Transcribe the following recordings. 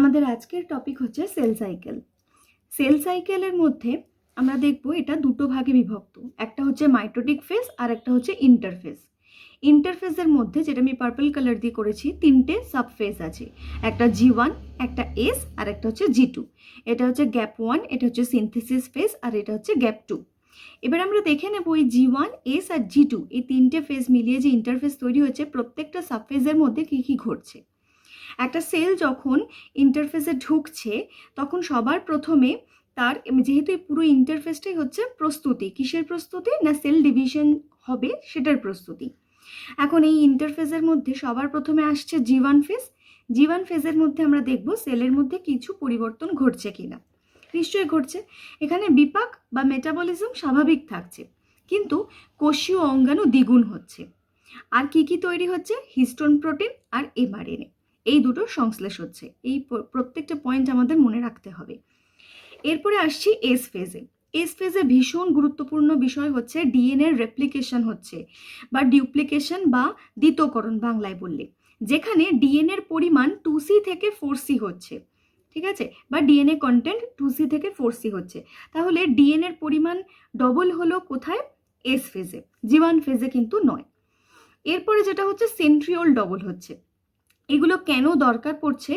আমাদের আজকের টপিক হচ্ছে সেল সাইকেল। সেল সাইকেলের মধ্যে আমরা দেখব এটা দুটো ভাগে বিভক্ত, একটা হচ্ছে মাইটোটিক ফেজ আর একটা হচ্ছে ইন্টারফেজ। ইন্টারফেজের মধ্যে, যেটা আমি পার্পল কালার দিয়ে করেছি, তিনটে সাবফেজ আছে, একটা G1, একটা S আর একটা হচ্ছে G2। এটা হচ্ছে গ্যাপ 1, এটা হচ্ছে সিনথেসিস ফেজ আর এটা হচ্ছে গ্যাপ 2। এবার আমরা দেখে নেব এই G1, S আর G2 এই তিনটে ফেজ মিলিয়ে যে ইন্টারফেজ তৈরি হয়েছে, প্রত্যেকটা সাবফেজের মধ্যে কী কী ঘটছে। একটা সেল যখন ইন্টারফেসে ঢুকছে তখন সবার প্রথমে তার, যেহেতু এই পুরো ইন্টারফেসটাই হচ্ছে প্রস্তুতি, কিসের প্রস্তুতি না সেল ডিভিশন হবে সেটার প্রস্তুতি। এখন এই ইন্টারফেসের মধ্যে সবার প্রথমে আসছে G1 ফেজ। G1 ফেজের মধ্যে আমরা দেখব সেলের মধ্যে কিছু পরিবর্তন ঘটছে কিনা। নিশ্চয়ই ঘটছে। এখানে বিপাক বা মেটাবলিজম স্বাভাবিক থাকছে, কিন্তু কোষীয় অঙ্গাণু দ্বিগুণ হচ্ছে। আর কি কি তৈরি হচ্ছে? হিস্টোন প্রোটিন আর mRNA, এই দুটোর সংশ্লেষ হচ্ছে। এই প্রত্যেকটা পয়েন্ট আমাদের মনে রাখতে হবে। এরপরে আসছি এস ফেজে। এস ফেজে ভীষণ গুরুত্বপূর্ণ বিষয় হচ্ছে ডিএনএ রেপ্লিকেশন হচ্ছে, বা ডিউপ্লিকেশন বা দ্বিতীয়করণ বাংলায় বললে, যেখানে ডিএনএর পরিমাণ 2C থেকে 4C হচ্ছে, ঠিক আছে, বা ডিএনএ কন্টেন্ট 2C থেকে 4C হচ্ছে। তাহলে ডিএনএর পরিমাণ ডবল হলো কোথায়? এস ফেজে, G1 ফেজে কিন্তু নয়। এরপরে যেটা হচ্ছে সেন্ট্রিওল ডবল হচ্ছে। এগুলো কেন দরকার পড়ছে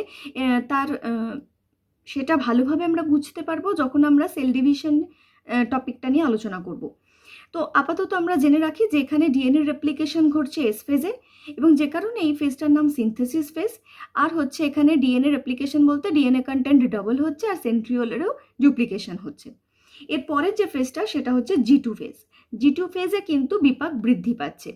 তার সেটা ভালোভাবে আমরা বুঝতে পারবো যখন আমরা সেল ডিভিশন টপিকটা নিয়ে আলোচনা করব। তো আপাতত আমরা জেনে রাখি যে এখানে ডিএনএ রেপ্লিকেশন ঘটছে এস ফেজে, এবং যে কারণে এই ফেজটার নাম সিনথেসিস ফেজ। আর হচ্ছে এখানে ডিএনএ রেপ্লিকেশন বলতে ডিএনএ কন্টেন্ট ডবল হচ্ছে আর সেন্ট্রিওলেরও ডুপ্লিকেশন হচ্ছে। এরপরের যে ফেজটা সেটা হচ্ছে G2 ফেজ। G2 ফেজে কিন্তু বিপাক বৃদ্ধি পাচ্ছে।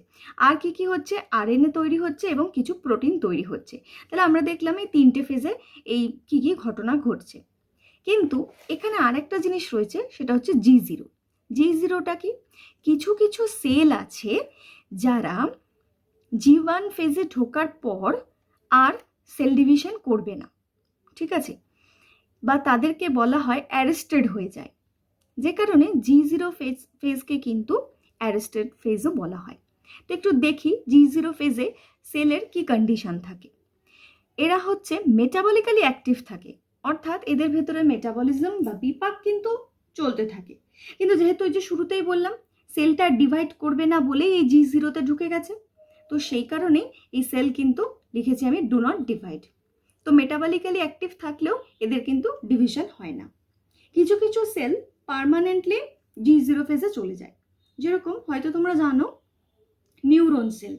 আর কি কি হচ্ছে? আরএনএ তৈরি হচ্ছে এবং কিছু প্রোটিন তৈরি হচ্ছে। তাহলে আমরা দেখলাম এই তিনটে ফেজে এই কি কি ঘটনা ঘটছে। কিন্তু এখানে আরেকটা জিনিস রয়েছে, সেটা হচ্ছে G0। G0টা কি? কিছু কিছু সেল আছে যারা G1 ফেজে ঢোকার পর আর সেল ডিভিশন করবে না, ঠিক আছে, বা তাদেরকে বলা হয় অ্যারেস্টেড হয়ে যায়, যে কারণে G0 ফেজকে কিন্তু অ্যারেস্টেড ফেজও বলা হয়। তো একটু দেখি G0 ফেজে সেলের কি কন্ডিশন থাকে। এরা হচ্ছে মেটাবলিক্যালি অ্যাক্টিভ থাকে, অর্থাৎ এদের ভেতরে মেটাবলিজম বা বিপাক কিন্তু চলতে থাকে। কিন্তু যেহেতু এই যে শুরুতেই বললাম সেলটা ডিভাইড করবে না বলেই এই G0তে ঢুকে গেছে, তো সেই কারণেই এই সেল কিন্তু লিখেছি আমি ডু নট ডিভাইড। তো মেটাবলিক্যালি অ্যাক্টিভ থাকলেও এদের কিন্তু ডিভিশন হয় না। কিছু কিছু সেল পার্মানেন্টলি G0 ফেজে চলে যায়, যেরকম হয়তো তোমরা জানো নিউরন সেল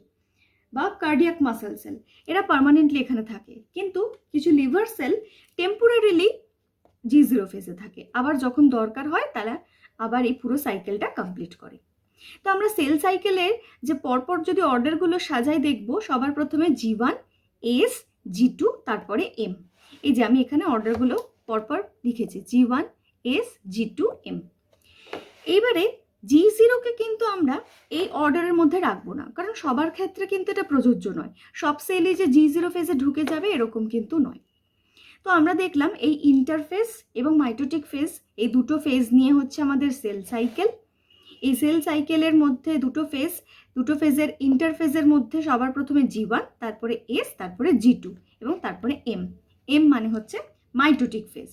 বা কার্ডিয়াক মাসেল সেল, এরা পার্মানেন্টলি এখানে থাকে। কিন্তু কিছু লিভার সেল টেম্পোরারিলি G0 ফেজে থাকে, আবার যখন দরকার হয় তারা আবার এই পুরো সাইকেলটা কমপ্লিট করে। তো আমরা সেল সাইকেলের যে পরপর যদি অর্ডারগুলো সাজাই দেখব, সবার প্রথমে G1, S, G2, তারপরে M। এই যে আমি এখানে অর্ডারগুলো পরপর লিখেছি, G1, S, G2, M। এইবারে G0কে কিন্তু আমরা এই অর্ডারের মধ্যে রাখবো না, কারণ সবার ক্ষেত্রে কিন্তু এটা প্রযোজ্য নয়। সব সেলই যে G0 ফেজে ঢুকে যাবে এরকম কিন্তু নয়। তো আমরা দেখলাম এই ইন্টারফেজ এবং মাইটোটিক ফেজ, এই দুটো ফেজ নিয়ে হচ্ছে আমাদের সেল সাইকেল। এই সেল সাইকেলের মধ্যে দুটো ফেজের ইন্টারফেজের মধ্যে সবার প্রথমে G1, তারপরে S, তারপরে G2 এবং তারপরে M। M মানে হচ্ছে মাইটোটিক ফেজ।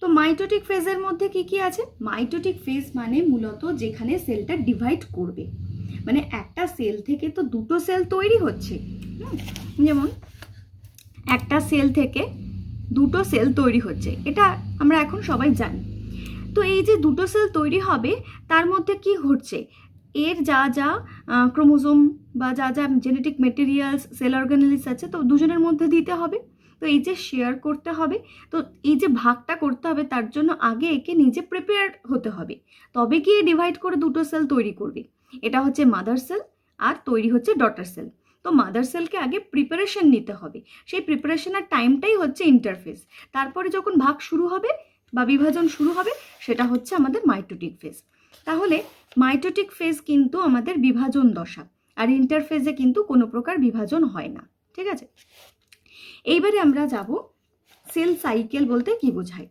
তো মাইটোটিক ফেজের মধ্যে কি কি আছে? মাইটোটিক ফেজ মানে মূলত যেখানে সেলটা ডিভাইড করবে, মানে একটা সেল থেকে তো দুটো সেল তৈরি হচ্ছে, যেমন একটা সেল থেকে দুটো সেল তৈরি হচ্ছে, এটা আমরা এখন সবাই জানি। তো এই যে দুটো সেল তৈরি হবে তার মধ্যে কি ঘটছে? এর যা যা ক্রোমোজোম বা যা যা জেনেটিক মেটেরিয়ালস, সেল অর্গানেলিস আছে, তো দুজনের মধ্যে দিতে হবে। তো এই যে শেয়ার করতে হবে, তো এই যে ভাগটা করতে হবে, তার জন্য আগে একে নিজে প্রিপেয়ার হতে হবে, তবে গিয়ে ডিভাইড করে দুটো সেল তৈরি করবে। এটা হচ্ছে মাদার সেল আর তৈরি হচ্ছে ডটার সেল। তো মাদার সেলকে আগে প্রিপারেশন নিতে হবে, সেই প্রিপারেশনের টাইমটাই হচ্ছে ইন্টারফেজ। তারপরে যখন ভাগ শুরু হবে বা বিভাজন শুরু হবে, সেটা হচ্ছে আমাদের মাইটোটিক ফেজ। তাহলে মাইটোটিক ফেজ কিন্তু আমাদের বিভাজন দশা, আর ইন্টারফেজে কিন্তু কোনো প্রকার বিভাজন হয় না, ঠিক আছে। এইবারে আমরা যাব সেল সাইকেল বলতে কি বোঝায়।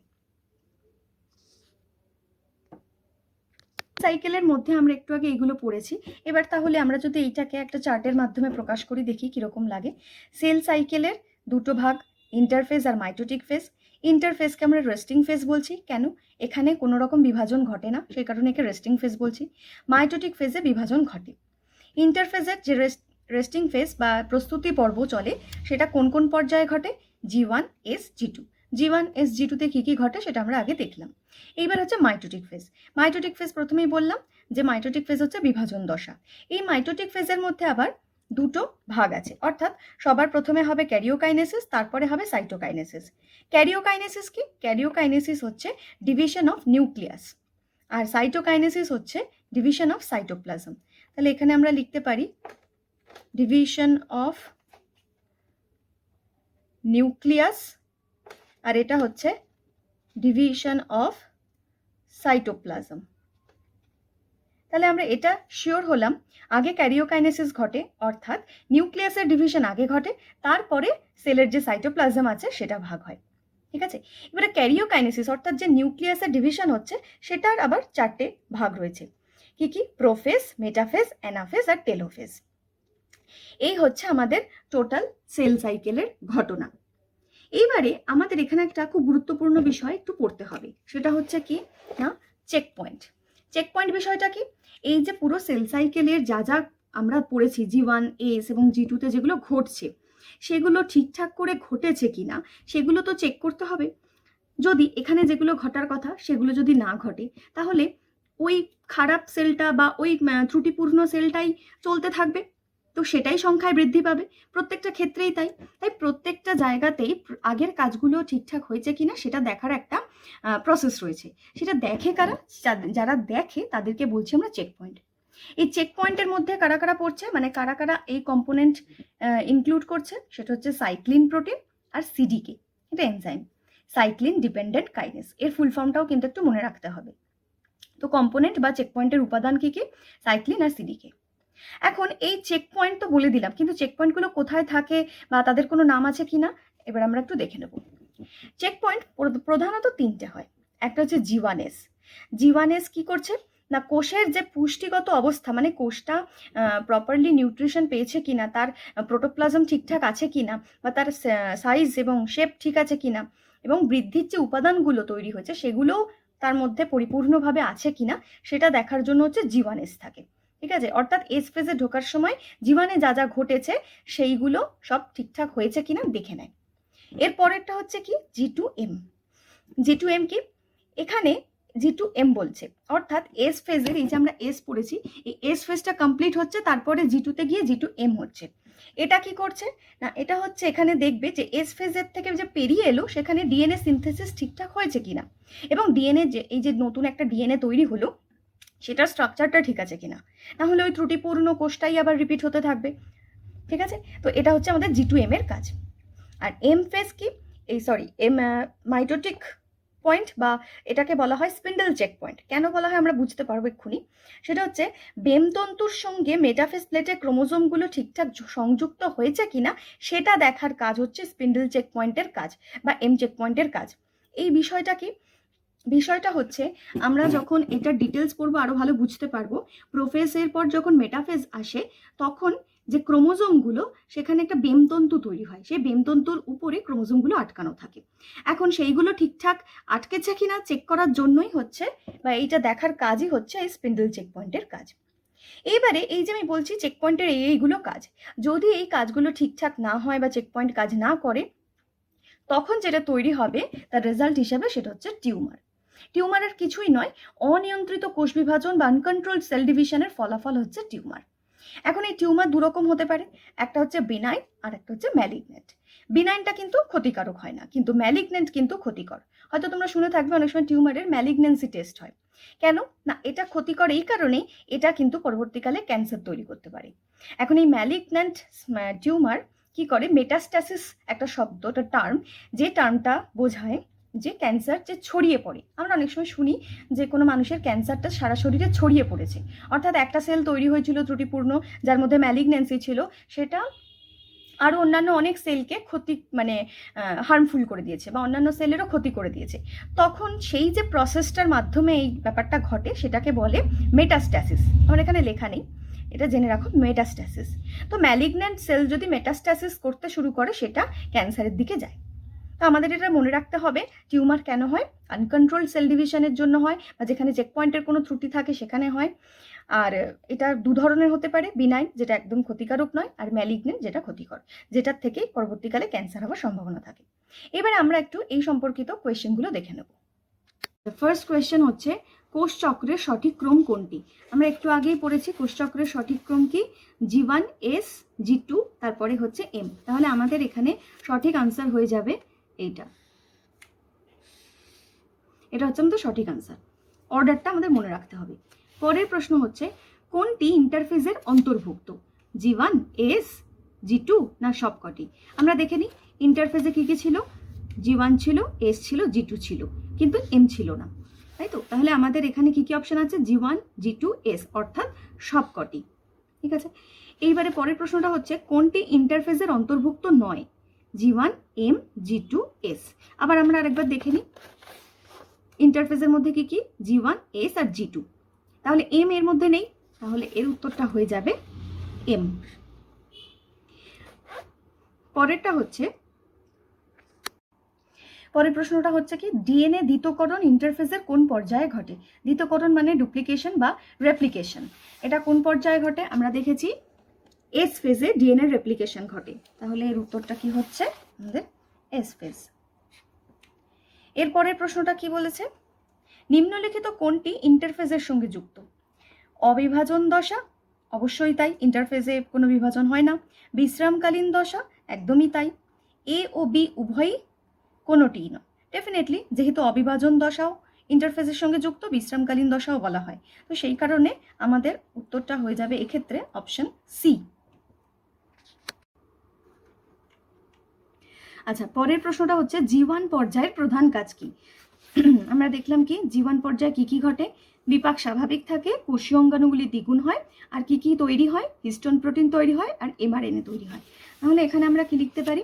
সাইকেলের মধ্যে আমরা একটু আগে এইগুলো পড়েছি। এবার তাহলে আমরা যদি এইটাকে একটা চার্টের মাধ্যমে প্রকাশ করি, দেখি কিরকম লাগে। সেল সাইকেলের দুটো ভাগ, ইন্টারফেজ আর মাইটোটিক ফেজ। ইন্টারফেজকে আমরা রেস্টিং ফেজ বলছি, কেন? এখানে কোনো রকম বিভাজন ঘটে না, সেই কারণে একে রেস্টিং ফেজ বলছি। মাইটোটিক ফেজে বিভাজন ঘটে। ইন্টারফেজের যে রেস্টিং ফেজ বা প্রস্তুতি পর্ব চলে, সেটা কোন কোন পর্যায়ে ঘটে? G1, S, G2। G1, S, G2তে কী কী ঘটে সেটা আমরা আগে দেখলাম। এইবার হচ্ছে মাইটোটিক ফেজ। মাইটোটিক ফেজ প্রথমেই বললাম যে মাইটোটিক ফেজ হচ্ছে বিভাজন দশা। এই মাইটোটিক ফেজের মধ্যে আবার দুটো ভাগ আছে, অর্থাৎ সবার প্রথমে হবে ক্যারিওকাইনেসিস, তারপরে হবে সাইটোকাইনেসিস। ক্যারিওকাইনেসিস কি? ক্যারিওকাইনেসিস হচ্ছে ডিভিশন অফ নিউক্লিয়াস, আর সাইটোকাইনেসিস হচ্ছে ডিভিশন অফ সাইটোপ্লাজম। তাহলে এখানে আমরা লিখতে পারি ডিভিশন অফ নিউক্লিয়াস, আর এটা হচ্ছে ডিভিশন অফ সাইটোপ্লাজম। তাহলে আমরা এটা শিওর হলাম, আগে ক্যারিওকাইনেসিস ঘটে, অর্থাৎ নিউক্লিয়াসের ডিভিশন আগে ঘটে, তারপরে সেলের যে সাইটোপ্লাজম আছে সেটা ভাগ হয়। ঠিক আছে, এবারে ক্যারিওকাইনেসিস অর্থাৎ যে নিউক্লিয়াসের ডিভিশন হচ্ছে সেটার আবার চারটে ভাগ রয়েছে। কি কি? প্রোফেজ, মেটাফেজ, অ্যানাফেজ আর টেলোফেজ। এই হচ্ছে আমাদের টোটাল সেল সাইকেলের ঘটনা। এইবারে আমাদের এখানে একটা খুব গুরুত্বপূর্ণ বিষয় একটু পড়তে হবে, সেটা হচ্ছে কি না, চেক পয়েন্ট। চেক পয়েন্ট বিষয়টা কি? এই যে পুরো সেল সাইকেলের যা যা আমরা পড়েছি, G1, S এবং G2তে যেগুলো ঘটছে সেগুলো ঠিকঠাক করে ঘটেছে কিনা সেগুলো তো চেক করতে হবে। যদি এখানে যেগুলো ঘটার কথা সেগুলো যদি না ঘটে, তাহলে ওই খারাপ সেলটা বা ওই ত্রুটিপূর্ণ সেলটাই চলতে থাকবে, তো সেটাই সংখ্যায় বৃদ্ধি পাবে। প্রত্যেকটা ক্ষেত্রেই তাই। তাই প্রত্যেকটা জায়গাতেই আগের কাজগুলো ঠিকঠাক হয়েছে কিনা সেটা দেখার একটা প্রসেস রয়েছে। সেটা দেখে কারা? যারা দেখে তাদেরকে বলছি আমরা চেক পয়েন্ট। এই চেক পয়েন্টের মধ্যে কারা কারা পড়ছে, মানে কারা কারা এই কম্পোনেন্ট ইনক্লুড করছে, সেটা হচ্ছে সাইক্লিন প্রোটিন আর সিডিকে। এটা এনজাইম, সাইক্লিন ডিপেন্ডেন্ট কাইনেস। এর ফুল ফর্মটাও কিন্তু একটু মনে রাখতে হবে। তো কম্পোনেন্ট বা চেক পয়েন্টের উপাদান কি কি? সাইক্লিন আর সিডিকে। এখন এই চেক পয়েন্ট তো বলে দিলাম, কিন্তু চেক পয়েন্টগুলো কোথায় থাকে বা তাদের কোনো নাম আছে কিনা এবার আমরা একটু দেখে নেব। চেক পয়েন্ট প্রধানত তিনটে হয়। একটা হচ্ছে G1S। G1S কি করছে না, কোষের যে পুষ্টিগত অবস্থা, মানে কোষটা প্রপারলি নিউট্রিশন পেয়েছে কিনা, তার প্রোটোপ্লাজম ঠিকঠাক আছে কিনা, বা তার সাইজ এবং শেপ ঠিক আছে কিনা, এবং বৃদ্ধির যে উপাদানগুলো তৈরি হয়েছে সেগুলোও তার মধ্যে পরিপূর্ণভাবে আছে কিনা সেটা দেখার জন্য হচ্ছে G1S থাকে। ঠিক আছে, অর্থাৎ এস ফেজে ঢোকার সময় জীবনে যা যা ঘটেছে সেইগুলো সব ঠিকঠাক হয়েছে কিনা দেখে নেয়। এর পরেরটা হচ্ছে কি? G2M। G2M কি? এখানে G2M বলছে, অর্থাৎ এস ফেজের, এই যে আমরা এস পড়েছি, এই এস ফেজটা কমপ্লিট হচ্ছে, তারপরে G2তে গিয়ে G2M হচ্ছে। এটা কি করছে না, এটা হচ্ছে এখানে দেখবে যে এস ফেজের থেকে যে পেরিয়ে এলো সেখানে ডিএনএ সিনথেসিস ঠিকঠাক হয়েছে কিনা, এবং ডিএনএ যে এই যে নতুন একটা ডিএনএ তৈরি হলো সেটার স্ট্রাকচারটা ঠিক আছে কিনা, না হলে ওই ত্রুটিপূর্ণ কোষটাই আবার রিপিট হতে থাকবে। ঠিক আছে, তো এটা হচ্ছে আমাদের G2M এর কাজ। আর এম ফেজ কি? মাইটোটিক পয়েন্ট, বা এটাকে বলা হয় স্পিন্ডল চেক পয়েন্ট। কেন বলা হয় আমরা বুঝতে পারবো এক্ষুনি। সেটা হচ্ছে বেমতন্তুর সঙ্গে মেটাফেজ প্লেটে ক্রোমোজোমগুলো ঠিকঠাক সংযুক্ত হয়েছে কিনা সেটা দেখার কাজ হচ্ছে স্পিন্ডল চেক পয়েন্টের কাজ বা এম চেক পয়েন্টের কাজ। এই বিষয়টা কি? বিষয়টা হচ্ছে আমরা যখন এটা ডিটেলস পড়বো আরো ভালো বুঝতে পারবো। প্রোফেজের পর যখন মেটাফেজ আসে তখন যে ক্রোমোজোমগুলো, সেখানে একটা বেমতন্তু তৈরি হয়, সেই বেমতন্তুর উপরে ক্রোমোজোমগুলো আটকানো থাকে। এখন সেইগুলো ঠিকঠাক আটকেছে কিনা চেক করার জন্যই হচ্ছে, বা এইটা দেখার কাজই হচ্ছে এই স্পিন্ডল চেক পয়েন্টের কাজ। এইবারে এই যে আমি বলছি চেক পয়েন্টের এইগুলো কাজ, যদি এই কাজগুলো ঠিকঠাক না হয় বা চেক পয়েন্ট কাজ না করে, তখন যেটা তৈরি হবে তার রেজাল্ট হিসাবে সেটা হচ্ছে টিউমার। টিউমারের কিছুই নয়, অনিয়ন্ত্রিত কোষ বিভাজন বা আনকন্ট্রোলড সেল ডিভিশনের ফলাফল হচ্ছে টিউমার। এখন এই টিউমার দুরকম হতে পারে, একটা হচ্ছে বিনাইন আর একটা হচ্ছে ম্যালিগনেন্ট। বিনাইনটা কিন্তু ক্ষতিকারক হয় না, কিন্তু ম্যালিগনেন্ট কিন্তু ক্ষতিকর। হয়তো তোমরা শুনে থাকবে অনেক সময় টিউমারের ম্যালিগনেন্সি টেস্ট হয়। কেন না, এটা ক্ষতিকর এই কারণেই, এটা কিন্তু পরবর্তীকালে ক্যান্সার তৈরি করতে পারে। এখন এই ম্যালিগনেন্ট টিউমার কি করে? মেটাস্ট্যাসিস একটা শব্দ, একটা টার্ম, যে টার্মটা বোঝায় যে ক্যান্সার যে ছড়িয়ে পড়ে। আমরা অনেক সময় শুনি যে কোনো মানুষের ক্যান্সারটা সারা শরীরে ছড়িয়ে পড়েছে, অর্থাৎ একটা সেল তৈরি হয়েছিল ত্রুটিপূর্ণ যার মধ্যে ম্যালিগনেন্সি ছিল, সেটা আরও অন্যান্য অনেক সেলকে হার্মফুল করে দিয়েছে বা অন্যান্য সেলেরও ক্ষতি করে দিয়েছে। তখন সেই যে প্রসেসটার মাধ্যমে এই ব্যাপারটা ঘটে সেটাকে বলে মেটাস্ট্যাসিস। আমার এখানে লেখা নেই, এটা জেনে রাখো, মেটাস্ট্যাসিস। তো ম্যালিগন্যান্ট সেল যদি মেটাস্ট্যাসিস করতে শুরু করে সেটা ক্যান্সারের দিকে যায়। তো আমাদের এটা মনে রাখতে হবে টিউমার কেন হয়, আনকন্ট্রোলড সেল ডিভিশনের জন্য হয়, বা যেখানে চেক পয়েন্টের কোনো ত্রুটি থাকে সেখানে হয়। আর এটা দু ধরনের হতে পারে, বিনাইন যেটা একদম ক্ষতিকারক নয়, আর ম্যালিগনেন্ট যেটা ক্ষতিকর, যেটার থেকে পরবর্তীকালে ক্যান্সার হওয়ার সম্ভাবনা থাকে। এবারে আমরা একটু এই সম্পর্কিত কোয়েশ্চেনগুলো দেখে নেব। ফার্স্ট কোয়েশ্চেন হচ্ছে কোষ চক্রের সঠিক ক্রম কোনটি? আমরা একটু আগেই পড়েছি কোষ চক্রের সঠিক ক্রম কি, G1 S G2 তারপরে হচ্ছে M। তাহলে আমাদের এখানে সঠিক আনসার হয়ে যাবে এইটা, এটা হচ্ছে আমাদের সঠিক আনসার। অর্ডারটা আমাদের মনে রাখতে হবে। পরের প্রশ্ন হচ্ছে কোনটি ইন্টারফেজের অন্তর্ভুক্ত, G1 S G2 না সবকটি? আমরা দেখে নিই ইন্টারফেজে কি কি ছিল, G1 ছিল, S ছিল, G2 ছিল, কিন্তু M ছিল না, তাই তো? তাহলে আমাদের এখানে কি কি অপশন আছে, G1 G2 S, অর্থাৎ সবকটি। ঠিক আছে, এইবারে পরের প্রশ্নটা হচ্ছে কোনটি ইন্টারফেজের অন্তর্ভুক্ত নয়, G1 M G2 S। আবার আমরা আরেকবার দেখে নিই ইন্টারফেজের মধ্যে কি কি, G1 S আর G2। তাহলে M এর মধ্যে নেই, তাহলে এর উত্তরটা হয়ে যাবে M। পরের প্রশ্নটা হচ্ছে কি ডিএনএ দ্বিতীয়করণ ইন্টারফেজের কোন পর্যায়ে ঘটে? দ্বিতীয়করণ মানে ডুপ্লিকেশন বা রেপ্লিকেশন, এটা কোন পর্যায়ে ঘটে? আমরা দেখেছি এস ফেজে ডিএনএ রেপ্লিকেশন ঘটে, তাহলে এর উত্তরটা কি হচ্ছে আমাদের এস ফেজ। এরপরের প্রশ্নটা কি বলেছে, নিম্নলিখিত কোনটি ইন্টারফেজের সঙ্গে যুক্ত? অবিভাজন দশা, অবশ্যই তাই, ইন্টারফেজে কোনো বিভাজন হয় না। বিশ্রামকালীন দশা, একদমই তাই। এ ও বি উভয়ই, কোনোটিই নয়। ডেফিনেটলি যেহেতু অবিভাজন দশাও ইন্টারফেজের সঙ্গে যুক্ত, বিশ্রামকালীন দশাও বলা হয়, তো সেই কারণে আমাদের উত্তরটা হয়ে যাবে এক্ষেত্রে অপশন সি। আচ্ছা, পরের প্রশ্নটা হচ্ছে G1 পর্যায়ের প্রধান কাজ কি? আমরা দেখলাম কি G1 পর্যায়ে কি কি ঘটে, বিপাক স্বাভাবিক থাকে, কোষীয় অঙ্গাণুগুলি দ্বিগুণ হয়, আর কি কি তৈরি হয়, হিস্টোন প্রোটিন তৈরি হয়, আর এমআরএনএ তৈরি হয়। তাহলে এখানে আমরা কি লিখতে পারি,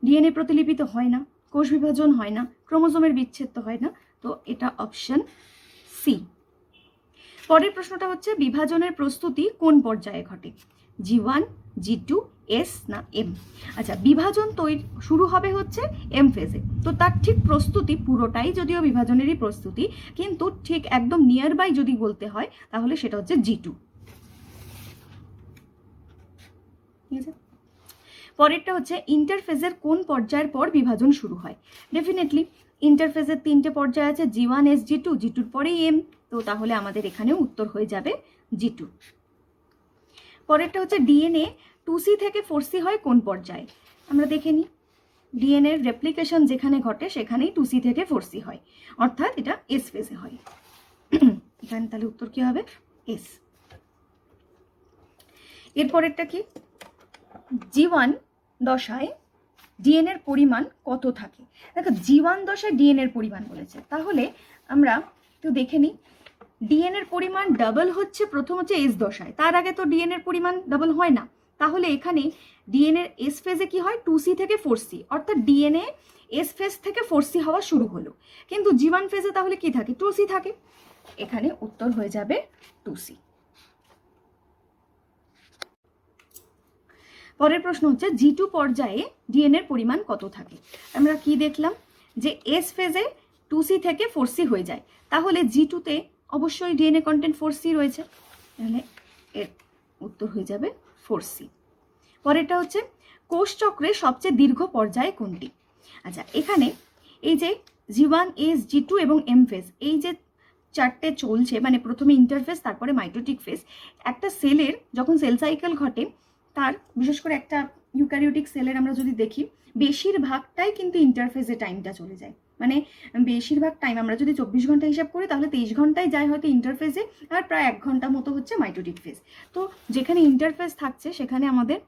ডিএনএ প্রতিলিপিত হয় না, কোষ বিভাজন হয় না, ক্রোমোজোমের বিচ্ছেদ তো হয় না, তো এটা অপশন সি। পরের প্রশ্নটা হচ্ছে বিভাজনের প্রস্তুতি কোন পর্যায়ে ঘটে, G1 G2 S না M? আচ্ছা, বিভাজন শুরু হবে হচ্ছে M ফেজে, তো তার ঠিক প্রস্তুতি পুরোটাই যদিও বিভাজনেরই প্রস্তুতি, কিন্তু ঠিক একদম নিয়ার বাই যদি বলতে হয় তাহলে সেটা হচ্ছে G2। ঠিক আছে, পরেরটা হচ্ছে ইন্টারফেজের কোন পর্যায়ের পর বিভাজন শুরু হয়? ডেফিনেটলি ইন্টারফেজের তিনটে পর্যায় আছে, G1 S G2, G2-র পরেই M, তো তাহলে আমাদের এখানেও উত্তর হয়ে যাবে G2। পরেরটা হচ্ছে ডিএনএ 2C থেকে 4C হয় কোন পর্যায়ে? আমরা দেখে নিই ডিএনএর রেপ্লিকেশন যেখানে ঘটে সেখানেই 2C থেকে 4C হয়, অর্থাৎ এটা এস ফেজে হয়। এখানে তাহলে উত্তর কি হবে, এস। এরপরেরটা কি, G1 দশায় ডিএনএর পরিমাণ কত থাকে? দেখো G1 দশায় ডিএনএর পরিমাণ বলেছে, তাহলে আমরা একটু দেখে নিই ডিএনএর পরিমাণ ডাবল হচ্ছে প্রথম হচ্ছে এস দশায়, তার আগে তো ডিএনএর পরিমাণ ডাবল হয় না, তাহলে এখানে ডিএনএর এস ফেজে কি হয় 2C থেকে 4C, অর্থাৎ ডিএনএ এস ফেজ থেকে 4C হওয়া শুরু হলো, কিন্তু G1 ফেজে তাহলে কি থাকে 2C থাকে, এখানে উত্তর হয়ে যাবে 2C। পরের প্রশ্ন হচ্ছে G2 পর্যায়ে ডিএনএর পরিমাণ কত থাকে? আমরা কি দেখলাম যে এস ফেজে 2C থেকে 4C হয়ে যায়, তাহলে G2-তে অবশ্যই ডিএনএ কন্টেন্ট 4C রয়েছে, তাহলে এর উত্তর হয়ে যাবে 4C। পরেরটা হচ্ছে কোষ চক্রের সবচেয়ে দীর্ঘ পর্যায় কোনটি? আচ্ছা, এখানে এই যে G1 S G2 এবং M ফেজ, এই যে চারটে চলছে, মানে প্রথমে ইন্টারফেজ তারপরে মাইটোটিক ফেজ, একটা সেলের যখন সেল সাইকেল ঘটে তার বিশেষ করে একটা ইউক্যারিওটিক সেলের আমরা যদি দেখি বেশিরভাগটাই কিন্তু ইন্টারফেজে টাইমটা চলে যায়, মানে বেশিরভাগ টাইম আমরা যদি 24 ঘন্টা হিসাব করি তাহলে 23 ঘন্টায় যায় হয়তো ইন্টারফেজে, আর প্রায় 1 ঘন্টা মতো হচ্ছে মাইটোটিক ফেজ। তো যেখানে ইন্টারফেজ থাকছে সেখানে আমাদের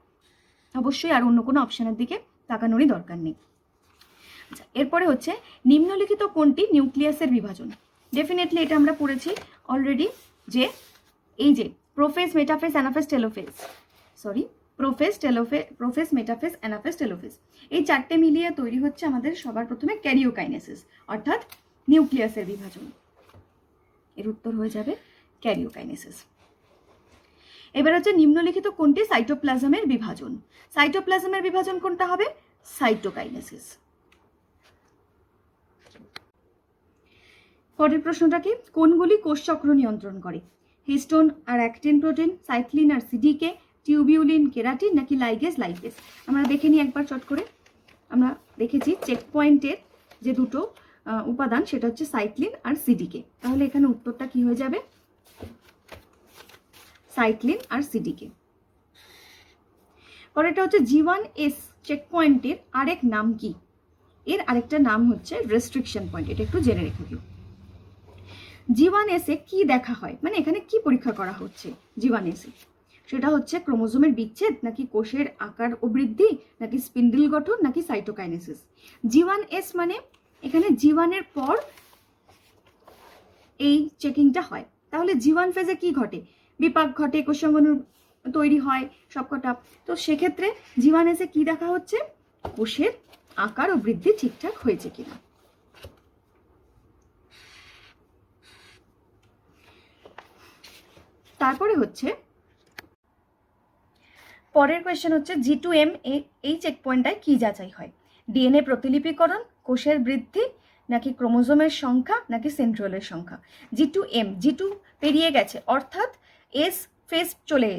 অবশ্যই আর অন্য কোনো অপশানের দিকে তাকানোরই দরকার নেই। আচ্ছা, এরপরে হচ্ছে নিম্নলিখিত কোনটি নিউক্লিয়াসের বিভাজন? ডেফিনেটলি এটা আমরা পড়েছি অলরেডি, যে এই যে prophase metaphase anaphase telophase, prophase metaphase anaphase telophase, এই চারটে মিলিয়ে তৈরি হচ্ছে আমাদের সবার প্রথমে ক্যারিওকাইনেসিস, অর্থাৎ নিউক্লিয়াসের বিভাজন। এর উত্তর হয়ে যাবে ক্যারিওকাইনেসিস। এবার হচ্ছে নিম্নলিখিত কোনটি সাইটোপ্লাজমের বিভাজন? সাইটোপ্লাজমের বিভাজন কোনটা হবে? সাইটোকাইনেসিস। পরের প্রশ্নটা কি, কোনগুলি কোষচক্র নিয়ন্ত্রণ করে? হিস্টোন আর অ্যাক্টিন প্রোটিন, সাইক্লিন আর সিডিকে, টিউবিউলিন কেরাটিন নাকি লাইগেজ লাইপেজ? আমরা দেখে নিই একবার চট করে। আমরা দেখেছি চেক পয়েন্টের যে দুটো উপাদান সেটা হচ্ছে সাইক্লিন আর সিডিকে। তাহলে এখানে উত্তরটা কি হয়ে যাবে? সাইক্লিন আর সিডিকে। পরেরটা হচ্ছে G1S চেক পয়েন্টের আরেক নাম কি? এর আরেকটা নাম হচ্ছে রেস্ট্রিকশন পয়েন্ট, এটা একটু জেনে রেখে দিও। G1S এ কি দেখা হয়, মানে এখানে কি পরীক্ষা করা হচ্ছে G1S এ? সেটা হচ্ছে ক্রোমোজোমের বিচ্ছেদ নাকি কোষের আকার ও বৃদ্ধি নাকি স্পিন্ডল গঠন নাকি সাইটোকাইনেসিস? G1S মানে এখানে G1 এর পর এই চেকিংটা হয়। তাহলে G1 ফেজে কি ঘটে? বিপাক ঘটে, কোষাঙ্গন তৈরি হয় সবকটা। তো সেক্ষেত্রে G1S এ কি দেখা হচ্ছে? কোষের আকার ও বৃদ্ধি ঠিকঠাক হয়েছে কিনা। তারপরে হচ্ছে পরের কোয়েশ্চেন হচ্ছে G2M এই চেক পয়েন্টটায় কি যাচাই হয়? ডিএনএ প্রতিলিপিকরণ, কোষের বৃদ্ধি নাকি ক্রোমোজোমের সংখ্যা নাকি সেন্ট্রিওলের সংখ্যা? G2 পেরিয়ে গেছে, অর্থাৎ এস ফেজ চলে,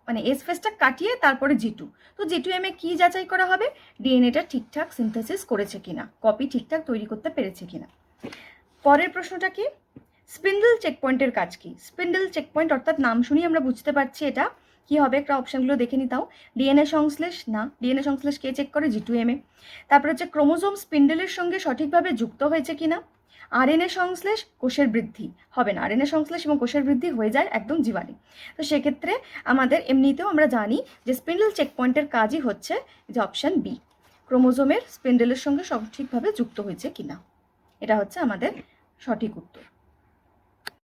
মানে এস ফেজটা কাটিয়ে তারপরে G2। তো G2M এ কি যাচাই করা হবে? ডিএনএটা ঠিকঠাক সিনথেসিস করেছে কিনা, কপি ঠিকঠাক তৈরি করতে পেরেছে কিনা। পরের প্রশ্নটা কি, স্পিন্ডল চেক পয়েন্টের কাজ কি? স্পিন্ডল চেক পয়েন্ট অর্থাৎ নাম শুনি আমরা বুঝতে পারছি এটা কি হবে। একটা অপশনগুলো দেখে নিতাও। ডিএনএ সংশ্লেষ না, ডিএনএ সংশ্লেষ কে চেক করে? G2M এ। তারপর হচ্ছে ক্রোমোজোম স্পিন্ডলের সঙ্গে সঠিকভাবে যুক্ত হয়েছে কিনা। আরএনএ সংশ্লেষ, কোষের বৃদ্ধি হবে না, আরএনএ সংশ্লেষ এবং কোষের বৃদ্ধি হয়ে যায় একদম জীবাণু। তো সেক্ষেত্রে আমাদের এমনিতেও আমরা জানি যে স্পিন্ডল চেক পয়েন্টের কাজই হচ্ছে যে অপশন বি, ক্রোমোজোমের স্পিন্ডলের সঙ্গে সঠিকভাবে যুক্ত হয়েছে কিনা। এটা হচ্ছে আমাদের সঠিক উত্তর।